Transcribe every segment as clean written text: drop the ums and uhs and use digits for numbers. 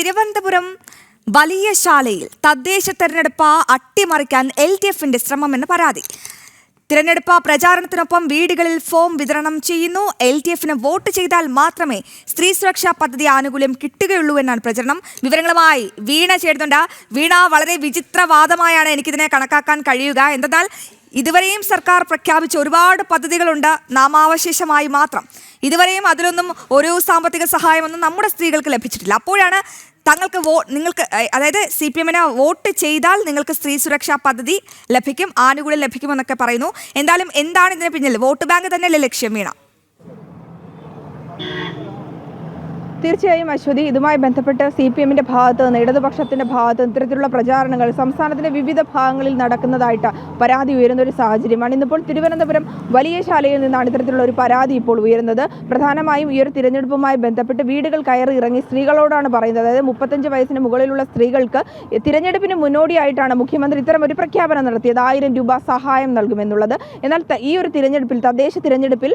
തിരുവനന്തപുരം വലിയ ശാലയിൽ തദ്ദേശ തെരഞ്ഞെടുപ്പ് അട്ടിമറിക്കാൻ LDFന്റെ ശ്രമമെന്ന് പരാതി. തിരഞ്ഞെടുപ്പ് പ്രചാരണത്തിനൊപ്പം വീടുകളിൽ ഫോം വിതരണം ചെയ്യുന്നു. LDFന് വോട്ട് ചെയ്താൽ മാത്രമേ സ്ത്രീ സുരക്ഷാ പദ്ധതി ആനുകൂല്യം കിട്ടുകയുള്ളൂ എന്നാണ് പ്രചരണം. വിവരങ്ങളുമായി വീണ ചേരുന്നുണ്ട്. വീണ, വളരെ വിചിത്രവാദമായാണ് എനിക്കിതിനെ കണക്കാക്കാൻ കഴിയുക. എന്തെന്നാൽ ഇതുവരെയും സർക്കാർ പ്രഖ്യാപിച്ച ഒരുപാട് പദ്ധതികളുണ്ട്, നാമാവശേഷമായി മാത്രം. ഇതുവരെയും അതിലൊന്നും ഒരു സാമ്പത്തിക സഹായമൊന്നും നമ്മുടെ സ്ത്രീകൾക്ക് ലഭിച്ചിട്ടില്ല. അപ്പോഴാണ് നിങ്ങൾക്ക് അതായത് CPMന് വോട്ട് ചെയ്താൽ നിങ്ങൾക്ക് സ്ത്രീ സുരക്ഷാ പദ്ധതി ലഭിക്കും, ആനുകൂല്യം ലഭിക്കുമെന്നൊക്കെ പറയുന്നു. എന്തായാലും എന്താണ് ഇതിന് പിന്നിൽ? വോട്ട് ബാങ്ക് തന്നെയല്ലേ ലക്ഷ്യം? വീണ, തീർച്ചയായും അശ്വതി, ഇതുമായി ബന്ധപ്പെട്ട് CPMന്റെ ഭാഗത്ത് നിന്ന്, ഇടതുപക്ഷത്തിന്റെ ഭാഗത്ത് നിന്ന് ഇത്തരത്തിലുള്ള പ്രചാരണങ്ങൾ സംസ്ഥാനത്തിന്റെ വിവിധ ഭാഗങ്ങളിൽ നടക്കുന്നതായിട്ട് പരാതി ഉയരുന്ന ഒരു സാഹചര്യമാണ്. ഇന്നിപ്പോൾ തിരുവനന്തപുരം വലിയ ശാലയിൽ നിന്നാണ് ഇത്തരത്തിലുള്ള ഒരു പരാതി ഇപ്പോൾ ഉയരുന്നത്. പ്രധാനമായും ഈ ഒരു തിരഞ്ഞെടുപ്പുമായി ബന്ധപ്പെട്ട് വീടുകൾ കയറി ഇറങ്ങി സ്ത്രീകളോടാണ് പറയുന്നത്. അതായത് 35 വയസ്സിന് മുകളിലുള്ള സ്ത്രീകൾക്ക് തിരഞ്ഞെടുപ്പിന് മുന്നോടിയായിട്ടാണ് മുഖ്യമന്ത്രി ഇത്തരം ഒരു പ്രഖ്യാപനം നടത്തിയത്, 1000 രൂപ സഹായം നൽകുമെന്നുള്ളത്. എന്നാൽ ഈ ഒരു തിരഞ്ഞെടുപ്പിൽ, തദ്ദേശ തിരഞ്ഞെടുപ്പിൽ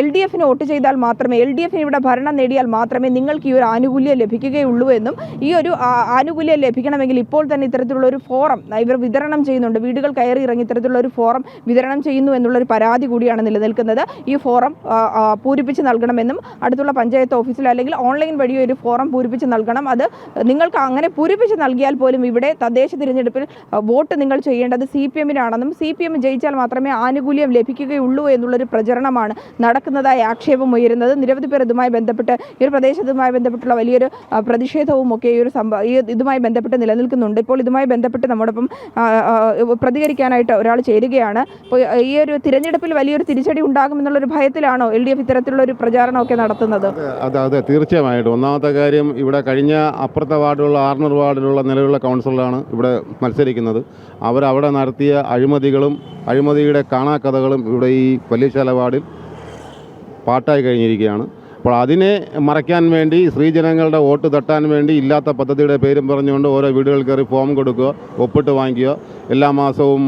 LDFന് വോട്ട് ചെയ്താൽ മാത്രമേ, LDFന് ഇവിടെ ഭരണം നേടിയാൽ മാത്രമേ നിങ്ങൾക്ക് ഈ ഒരു ആനുകൂല്യം ലഭിക്കുകയുള്ളൂ എന്നും, ഈ ഒരു ആനുകൂല്യം ലഭിക്കണമെങ്കിൽ ഇപ്പോൾ തന്നെ ഇത്തരത്തിലുള്ള ഒരു ഫോറം ഇവർ വിതരണം ചെയ്യുന്നുണ്ട്, വീടുകൾ കയറി ഇറങ്ങി ഇത്തരത്തിലുള്ള ഒരു ഫോറം വിതരണം ചെയ്യുന്നു എന്നുള്ളൊരു പരാതി കൂടിയാണ് നിലനിൽക്കുന്നത്. ഈ ഫോറം പൂരിപ്പിച്ച് നൽകണമെന്നും, അടുത്തുള്ള പഞ്ചായത്ത് ഓഫീസിൽ അല്ലെങ്കിൽ ഓൺലൈൻ വഴി ഒരു ഫോറം പൂരിപ്പിച്ച് നൽകണം. അത് നിങ്ങൾക്ക് അങ്ങനെ പൂരിപ്പിച്ച് നൽകിയാൽ പോലും ഇവിടെ തദ്ദേശ തിരഞ്ഞെടുപ്പിൽ വോട്ട് നിങ്ങൾ ചെയ്യേണ്ടത് CPMനാണെന്നും, CPM ജയിച്ചാൽ മാത്രമേ ആനുകൂല്യം ലഭിക്കുകയുള്ളൂ എന്നുള്ളൊരു പ്രചരണമാണ് നടക്കുന്നതായി ആക്ഷേപം ഉയരുന്നത്. നിരവധി പേർ ഇതുമായി ബന്ധപ്പെട്ട്, ഈ ഒരു പ്രദേശത്തുമായി ബന്ധപ്പെട്ടുള്ള വലിയൊരു പ്രതിഷേധവും ഒക്കെ ഇതുമായി ബന്ധപ്പെട്ട് നിലനിൽക്കുന്നുണ്ട്. ഇപ്പോൾ ഇതുമായി ബന്ധപ്പെട്ട് നമ്മോടൊപ്പം പ്രതികരിക്കാനായിട്ട് ഒരാൾ ചേരുകയാണ്. ഇപ്പോൾ ഈ ഒരു തിരഞ്ഞെടുപ്പിൽ വലിയൊരു തിരിച്ചടി ഉണ്ടാകുമെന്നുള്ളൊരു ഭയത്തിലാണോ LDF ഇത്തരത്തിലുള്ള ഒരു പ്രചാരണമൊക്കെ നടത്തുന്നത്? അതെ, തീർച്ചയായിട്ടും. ഒന്നാമത്തെ കാര്യം, ഇവിടെ കഴിഞ്ഞ അപ്പുറത്തെ വാർഡിലുള്ള 600 വാർഡിലുള്ള നിലവിലുള്ള കൗൺസിലറാണ് ഇവിടെ മത്സരിക്കുന്നത്. അവരവിടെ നടത്തിയ അഴിമതിയുടെ കാണാക്കഥകളും ഇവിടെ ഈ വലിയശാല വാർഡിൽ പാട്ടായി കഴിഞ്ഞിരിക്കുകയാണ്. അപ്പോൾ അതിനെ മറയ്ക്കാൻ വേണ്ടി, സ്ത്രീജനങ്ങളുടെ വോട്ട് തട്ടാൻ വേണ്ടി ഇല്ലാത്ത പദ്ധതിയുടെ പേരും പറഞ്ഞുകൊണ്ട് ഓരോ വീടുകൾ കയറി ഫോം കൊടുക്കുക, ഒപ്പിട്ട് വാങ്ങിക്കുക, എല്ലാ മാസവും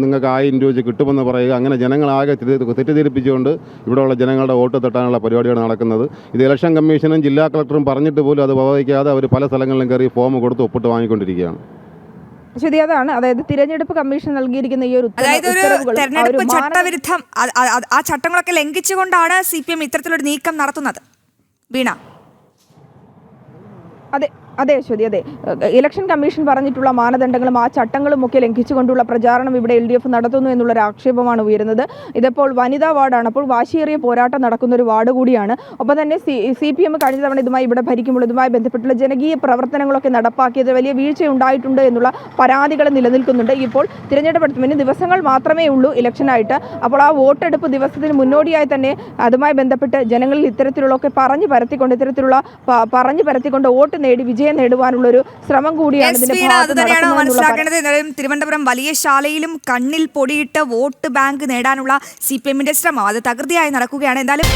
നിങ്ങൾക്ക് 1000 രൂപ കിട്ടുമെന്ന് പറയുക. അങ്ങനെ ജനങ്ങളാകെ തെറ്റിദ്ധരിപ്പിച്ചുകൊണ്ട് ഇവിടെയുള്ള ജനങ്ങളുടെ വോട്ട് തട്ടാനുള്ള പരിപാടിയാണ് നടക്കുന്നത്. ഇത് ഇലക്ഷൻ കമ്മീഷനും ജില്ലാ കളക്ടറും പറഞ്ഞിട്ട് പോലും അത് വകവയ്ക്കാതെ അവർ പല സ്ഥലങ്ങളിലും കയറി ഫോം കൊടുത്ത് ഒപ്പിട്ട് വാങ്ങിക്കൊണ്ടിരിക്കുകയാണ്. ശരി, അതാണ്. അതായത് തിരഞ്ഞെടുപ്പ് കമ്മീഷൻ നൽകിയിരിക്കുന്ന ഈ ഒരു തെരഞ്ഞെടുപ്പ് ചട്ടവിരുദ്ധം, ആ ചട്ടങ്ങളൊക്കെ ലംഘിച്ചുകൊണ്ടാണ് CPM ഇത്തരത്തിലൊരു നീക്കം നടത്തുന്നത്. വീണ, അതെ അശ്വതി, അതെ. ഇലക്ഷൻ കമ്മീഷൻ പറഞ്ഞിട്ടുള്ള മാനദണ്ഡങ്ങളും ആ ചട്ടങ്ങളും ഒക്കെ ലംഘിച്ചുകൊണ്ടുള്ള പ്രചാരണം ഇവിടെ LDF നടത്തുന്നു എന്നുള്ളൊരു ആക്ഷേപമാണ് ഉയരുന്നത്. ഇതിപ്പോൾ വനിതാ വാർഡാണ്, അപ്പോൾ വാശിയേറിയ പോരാട്ടം നടക്കുന്ന ഒരു വാർഡ് കൂടിയാണ്. ഒപ്പം തന്നെ CPM കഴിഞ്ഞ തവണ ഇവിടെ ഭരിക്കുമ്പോൾ ഇതുമായി ബന്ധപ്പെട്ടുള്ള ജനകീയ പ്രവർത്തനങ്ങളൊക്കെ നടപ്പാക്കിയത് വലിയ വീഴ്ചയുണ്ടായിട്ടുണ്ട് എന്നുള്ള പരാതികൾ നിലനിൽക്കുന്നുണ്ട്. ഇപ്പോൾ തിരഞ്ഞെടുപ്പ് ദിവസങ്ങൾ മാത്രമേ ഉള്ളൂ ഇലക്ഷനായിട്ട്. അപ്പോൾ ആ വോട്ടെടുപ്പ് ദിവസത്തിന് മുന്നോടിയായി തന്നെ അതുമായി ബന്ധപ്പെട്ട് ജനങ്ങളിൽ ഇത്തരത്തിലുള്ളൊക്കെ പറഞ്ഞു പരത്തിക്കൊണ്ട് വോട്ട് നേടി വിജയം നേടുവാനുള്ള ഒരു ശ്രമം കൂടിയാണ് മനസ്സിലാക്കേണ്ടത്. തിരുവനന്തപുരം വലിയ ശാലയിലും കണ്ണിൽ പൊടിയിട്ട് വോട്ട് ബാങ്ക് നേടാനുള്ള CPMന്റെ ശ്രമം അത് തകൃതിയായി നടക്കുകയാണ്. എന്തായാലും